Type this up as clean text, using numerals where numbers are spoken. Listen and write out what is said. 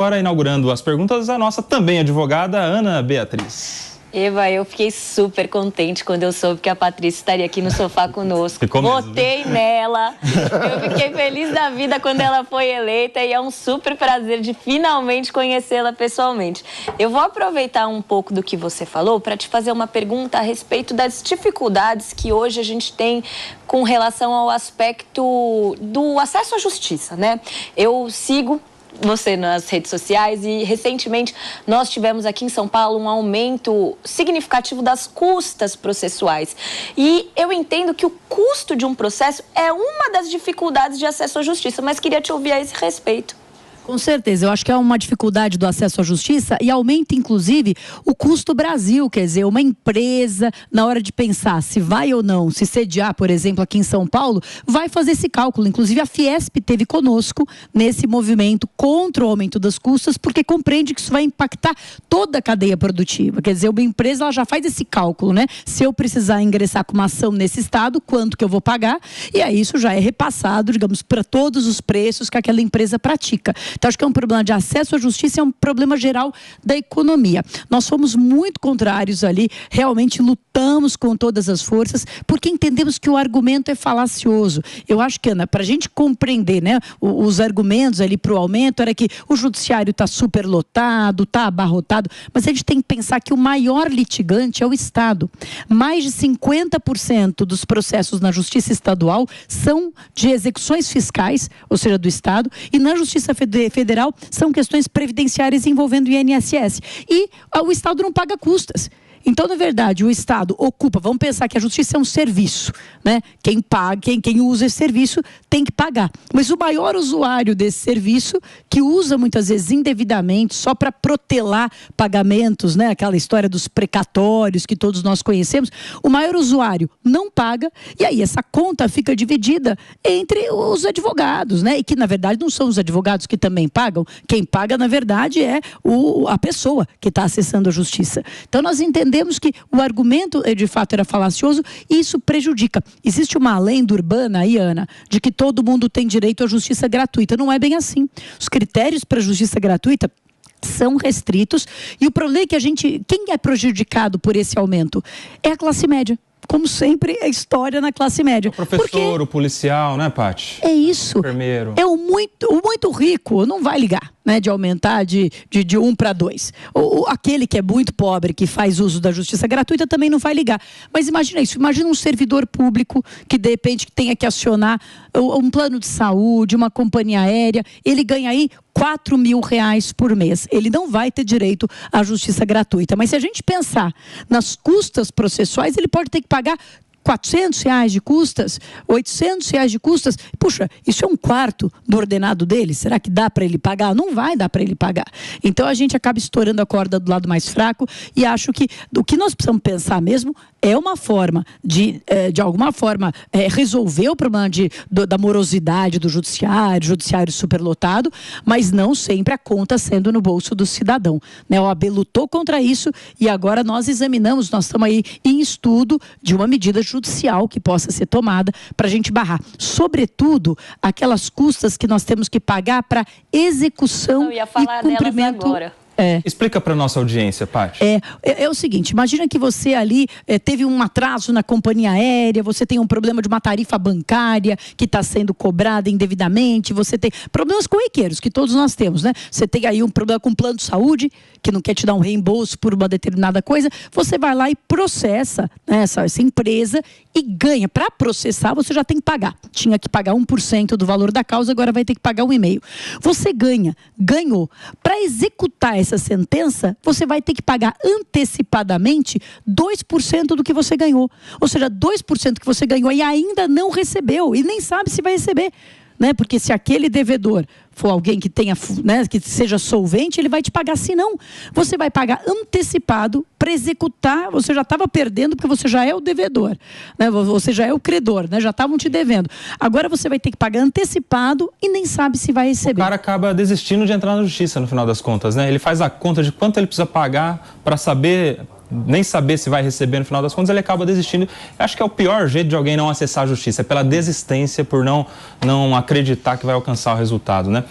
Agora, inaugurando as perguntas, a nossa também advogada, Ana Beatriz. Eva, eu fiquei super contente quando eu soube que a Patrícia estaria aqui no sofá conosco. Votei nela, eu fiquei feliz da vida quando ela foi eleita e é um super prazer de finalmente conhecê-la pessoalmente. Eu vou aproveitar um pouco do que você falou para te fazer uma pergunta a respeito das dificuldades que hoje a gente tem com relação ao aspecto do acesso à justiça, né? Eu sigo você nas redes sociais e recentemente nós tivemos aqui em São Paulo um aumento significativo das custas processuais e eu entendo que o custo de um processo é uma das dificuldades de acesso à justiça, mas queria te ouvir a esse respeito. Com certeza, eu acho que é uma dificuldade do acesso à justiça e aumenta, inclusive, o custo Brasil, quer dizer, uma empresa, na hora de pensar se vai ou não se sediar, por exemplo, aqui em São Paulo, vai fazer esse cálculo. Inclusive, a Fiesp esteve conosco nesse movimento contra o aumento das custas, porque compreende que isso vai impactar toda a cadeia produtiva. Quer dizer, uma empresa ela já faz esse cálculo, né? Se eu precisar ingressar com uma ação nesse estado, quanto que eu vou pagar? E aí isso já é repassado, digamos, para todos os preços que aquela empresa pratica. Então, acho que é um problema de acesso à justiça, é um problema geral da economia. Nós fomos muito contrários ali, realmente lutamos com todas as forças, porque entendemos que o argumento é falacioso. Eu acho que, Ana, para a gente compreender, né, os argumentos ali para o aumento, era que o judiciário está superlotado, está abarrotado, mas a gente tem que pensar que o maior litigante é o Estado. Mais de 50% dos processos na Justiça Estadual são de execuções fiscais, ou seja, do Estado, e na Justiça Federal são questões previdenciárias envolvendo o INSS. E o Estado não paga custas. Então, na verdade, o Estado ocupa, vamos pensar que a justiça é um serviço, né? Quem paga, quem usa esse serviço tem que pagar. Mas o maior usuário desse serviço, que usa muitas vezes indevidamente, só para protelar pagamentos, né? Aquela história dos precatórios que todos nós conhecemos, o maior usuário não paga e aí essa conta fica dividida entre os advogados, né? E que, na verdade, não são os advogados que também pagam. Quem paga, na verdade, é a pessoa que está acessando a justiça. Então, nós entendemos que o argumento, de fato, era falacioso e isso prejudica. Existe uma lenda urbana aí, Ana, de que todo mundo tem direito à justiça gratuita. Não é bem assim. Os critérios para a justiça gratuita são restritos e o problema é que quem é prejudicado por esse aumento? É a classe média. Como sempre, a história na classe média. O professor, o policial, né, Paty? É isso. O enfermeiro. É o muito rico não vai ligar, né, de aumentar de 1 para 2. Aquele que é muito pobre, que faz uso da justiça gratuita, também não vai ligar. Mas imagina isso, imagina um servidor público que, de repente, tenha que acionar um plano de saúde, uma companhia aérea, ele ganha aí R$4.000 por mês. Ele não vai ter direito à justiça gratuita. Mas se a gente pensar nas custas processuais, ele pode ter que pagar R$400 de custas, R$800 de custas. Puxa, isso é um quarto do ordenado dele. Será que dá para ele pagar? Não vai dar para ele pagar. Então a gente acaba estourando a corda do lado mais fraco e acho que o que nós precisamos pensar mesmo é uma forma de alguma forma, resolver o problema da morosidade do judiciário superlotado, mas não sempre a conta sendo no bolso do cidadão. Né? A OAB lutou contra isso e agora nós examinamos, nós estamos aí em estudo de uma medida judicial que possa ser tomada para a gente barrar. Sobretudo, aquelas custas que nós temos que pagar para execução e cumprimento. Agora. Explica para a nossa audiência, Paty. É o seguinte, imagina que você ali teve um atraso na companhia aérea, você tem um problema de uma tarifa bancária que está sendo cobrada indevidamente, você tem problemas corriqueiros que todos nós temos, né? Você tem aí um problema com o plano de saúde, que não quer te dar um reembolso por uma determinada coisa, você vai lá e processa, né, essa empresa e ganha. Para processar, você já tem que pagar. Tinha que pagar 1% do valor da causa, agora vai ter que pagar 1,5%. Você ganhou. Para executar essa sentença, você vai ter que pagar antecipadamente 2% do que você ganhou. Ou seja, 2% que você ganhou e ainda não recebeu e nem sabe se vai receber. Né? Porque se aquele devedor for alguém que tenha, né, que seja solvente, ele vai te pagar. Se não, você vai pagar antecipado para executar. Você já estava perdendo porque você já é o devedor, né? Você já é o credor, né? Já estavam te devendo. Agora você vai ter que pagar antecipado e nem sabe se vai receber. O cara acaba desistindo de entrar na justiça no final das contas, né? Ele faz a conta de quanto ele precisa pagar para nem saber se vai receber no final das contas, ele acaba desistindo. Acho que é o pior jeito de alguém não acessar a justiça, é pela desistência, por não acreditar que vai alcançar o resultado, né?